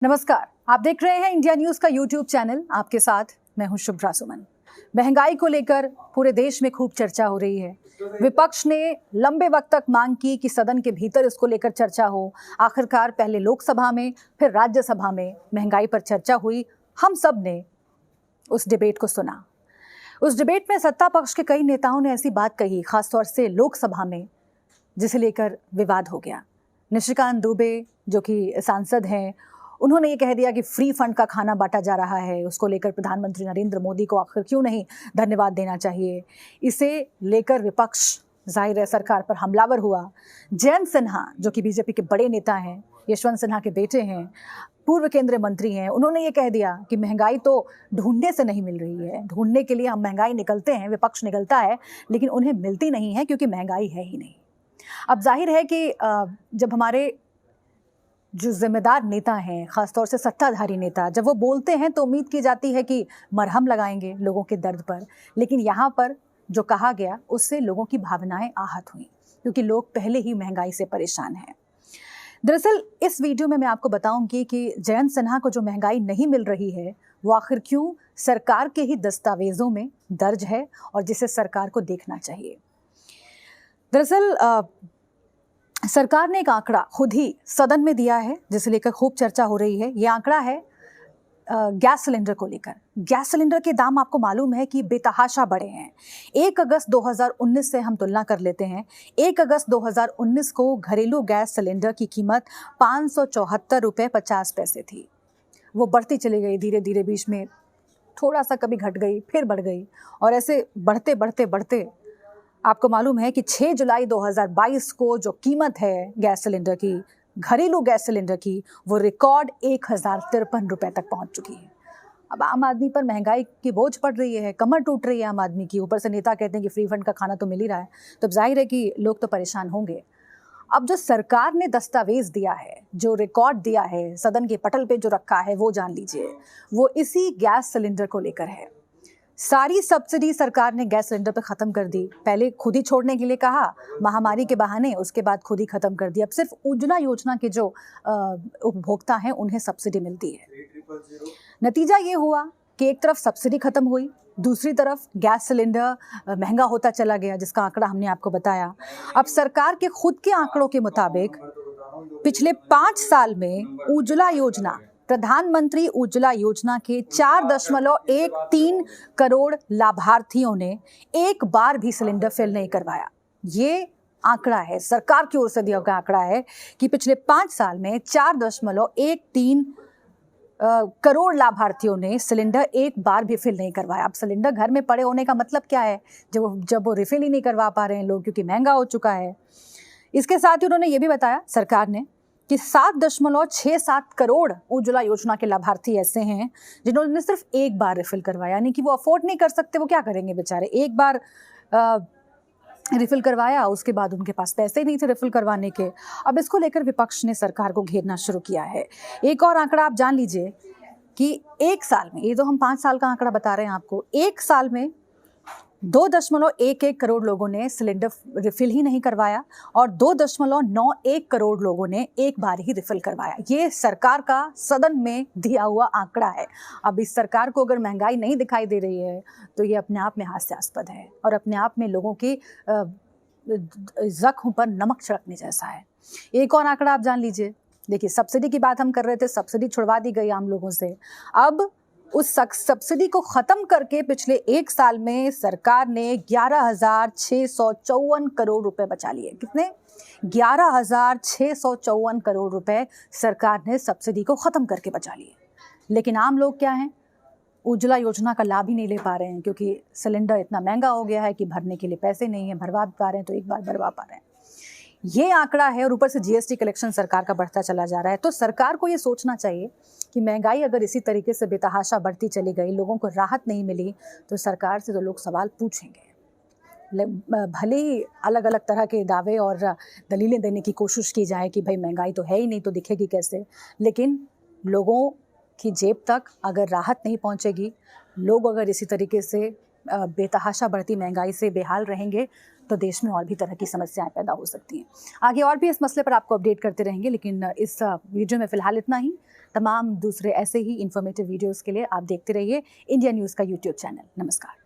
नमस्कार, आप देख रहे हैं इंडिया न्यूज का यूट्यूब चैनल। आपके साथ मैं हूं शुभ्रा सुमन। महंगाई को लेकर पूरे देश में खूब चर्चा हो रही है। विपक्ष ने लंबे वक्त तक मांग की कि सदन के भीतर इसको लेकर चर्चा हो। आखिरकार पहले लोकसभा में फिर राज्यसभा में महंगाई पर चर्चा हुई। हम सब ने उस डिबेट को सुना। उस डिबेट में सत्ता पक्ष के कई नेताओं ने ऐसी बात कही, खासतौर से लोकसभा में, जिसे लेकर विवाद हो गया। निशिकांत दुबे जो कि सांसद हैं, उन्होंने ये कह दिया कि फ्री फंड का खाना बांटा जा रहा है, उसको लेकर प्रधानमंत्री नरेंद्र मोदी को आखिर क्यों नहीं धन्यवाद देना चाहिए। इसे लेकर विपक्ष जाहिर है सरकार पर हमलावर हुआ। जयंत सिन्हा जो कि बीजेपी के बड़े नेता हैं, यशवंत सिन्हा के बेटे हैं, पूर्व केंद्रीय मंत्री हैं, उन्होंने ये कह दिया कि महंगाई तो ढूंढने से नहीं मिल रही है। ढूंढने के लिए हम महंगाई निकलते हैं, विपक्ष निकलता है, लेकिन उन्हें मिलती नहीं है क्योंकि महंगाई है ही नहीं। अब जाहिर है कि जब हमारे जो जिम्मेदार नेता हैं, खासतौर से सत्ताधारी नेता, जब वो बोलते हैं तो उम्मीद की जाती है कि मरहम लगाएंगे लोगों के दर्द पर, लेकिन यहाँ पर जो कहा गया उससे लोगों की भावनाएं आहत हुई, क्योंकि लोग पहले ही महंगाई से परेशान हैं। दरअसल इस वीडियो में मैं आपको बताऊंगी कि जयंत सिन्हा को जो महंगाई नहीं मिल रही है वो आखिर क्यों सरकार के ही दस्तावेजों में दर्ज है और जिसे सरकार को देखना चाहिए। दरअसल सरकार ने एक आंकड़ा खुद ही सदन में दिया है जिसे लेकर खूब चर्चा हो रही है। ये आंकड़ा है गैस सिलेंडर को लेकर। गैस सिलेंडर के दाम आपको मालूम है कि बेतहाशा बढ़े हैं। 1 अगस्त 2019 से हम तुलना कर लेते हैं। 1 अगस्त 2019 को घरेलू गैस सिलेंडर की कीमत 574 रुपये 50 पैसे थी। वो बढ़ती चली गई धीरे धीरे, बीच में थोड़ा सा कभी घट गई फिर बढ़ गई, और ऐसे बढ़ते बढ़ते बढ़ते आपको मालूम है कि 6 जुलाई 2022 को जो कीमत है गैस सिलेंडर की, घरेलू गैस सिलेंडर की, वो रिकॉर्ड 1053 रुपये तक पहुंच चुकी है। अब आम आदमी पर महंगाई की बोझ पड़ रही है, कमर टूट रही है आम आदमी की। ऊपर से नेता कहते हैं कि फ्री फंड का खाना तो मिल ही रहा है, तो अब जाहिर है कि लोग तो परेशान होंगे। अब जो सरकार ने दस्तावेज दिया है, जो रिकॉर्ड दिया है, सदन के पटल पे जो रखा है, वो जान लीजिए, वो इसी गैस सिलेंडर को लेकर है। सारी सब्सिडी सरकार ने गैस सिलेंडर पर खत्म कर दी। पहले खुद ही छोड़ने के लिए कहा महामारी के बहाने, उसके बाद खुद ही खत्म कर दी। अब सिर्फ उज्ज्वला योजना के जो उपभोक्ता हैं उन्हें सब्सिडी मिलती है। नतीजा ये हुआ कि एक तरफ सब्सिडी खत्म हुई, दूसरी तरफ गैस सिलेंडर महंगा होता चला गया, जिसका आंकड़ा हमने आपको बताया। अब सरकार के खुद के आंकड़ों के मुताबिक पिछले 5 साल में उज्ज्वला योजना, प्रधानमंत्री उज्ज्वला योजना के 4.13 करोड़ लाभार्थियों ने एक बार भी सिलेंडर फिल नहीं करवाया। ये आंकड़ा है, सरकार की ओर से दिया गया आंकड़ा है कि पिछले 5 साल में 4.13 करोड़ लाभार्थियों ने सिलेंडर एक बार भी फिल नहीं करवाया। अब सिलेंडर घर में पड़े होने का मतलब क्या है, जब वो रिफिल ही नहीं करवा पा रहे हैं लोग, क्योंकि महंगा हो चुका है। इसके साथ ही उन्होंने ये भी बताया सरकार ने कि 7.67 करोड़ उज्ज्वला योजना के लाभार्थी ऐसे हैं जिन्होंने सिर्फ एक बार रिफिल करवाया, यानी कि वो अफोर्ड नहीं कर सकते। वो क्या करेंगे बेचारे, एक बार रिफिल करवाया, उसके बाद उनके पास पैसे नहीं थे रिफिल करवाने के। अब इसको लेकर विपक्ष ने सरकार को घेरना शुरू किया है। एक और आंकड़ा आप जान लीजिए कि 1 साल में, ये तो हम 5 साल का आंकड़ा बता रहे हैं आपको, 1 साल में 2.11 करोड़ लोगों ने सिलेंडर रिफिल ही नहीं करवाया और 2.91 करोड़ लोगों ने एक बार ही रिफिल करवाया। ये सरकार का सदन में दिया हुआ आंकड़ा है। अब इस सरकार को अगर महंगाई नहीं दिखाई दे रही है तो ये अपने आप में हास्यास्पद है और अपने आप में लोगों के जख्म पर नमक छिड़कने जैसा है। एक और आंकड़ा आप जान लीजिए। देखिए, सब्सिडी की बात हम कर रहे थे, सब्सिडी छुड़वा दी गई आम लोगों से। अब उस सब्सिडी को खत्म करके पिछले 1 साल में सरकार ने 11,654 करोड़ रुपए बचा लिए। कितने? 11,654 करोड़ रुपए सरकार ने सब्सिडी को खत्म करके बचा लिए। लेकिन आम लोग क्या हैं, उज्ज्वला योजना का लाभ ही नहीं ले पा रहे हैं, क्योंकि सिलेंडर इतना महंगा हो गया है कि भरने के लिए पैसे नहीं है। भरवा पा रहे हैं तो एक बार भरवा पा रहे हैं। ये आंकड़ा है, और ऊपर से जीएसटी कलेक्शन सरकार का बढ़ता चला जा रहा है। तो सरकार को ये सोचना चाहिए कि महंगाई अगर इसी तरीके से बेतहाशा बढ़ती चली गई, लोगों को राहत नहीं मिली, तो सरकार से तो लोग सवाल पूछेंगे। भले ही अलग अलग तरह के दावे और दलीलें देने की कोशिश की जाए कि भाई महंगाई तो है ही नहीं तो दिखेगी कैसे, लेकिन लोगों की जेब तक अगर राहत नहीं पहुंचेगी, लोग अगर इसी तरीके से बेतहाशा बढ़ती महंगाई से बेहाल रहेंगे, तो देश में और भी तरह की समस्याएं पैदा हो सकती हैं। आगे और भी इस मसले पर आपको अपडेट करते रहेंगे, लेकिन इस वीडियो में फिलहाल इतना ही। तमाम दूसरे ऐसे ही इन्फॉर्मेटिव वीडियोज़ के लिए आप देखते रहिए इंडिया न्यूज़ का यूट्यूब चैनल। नमस्कार।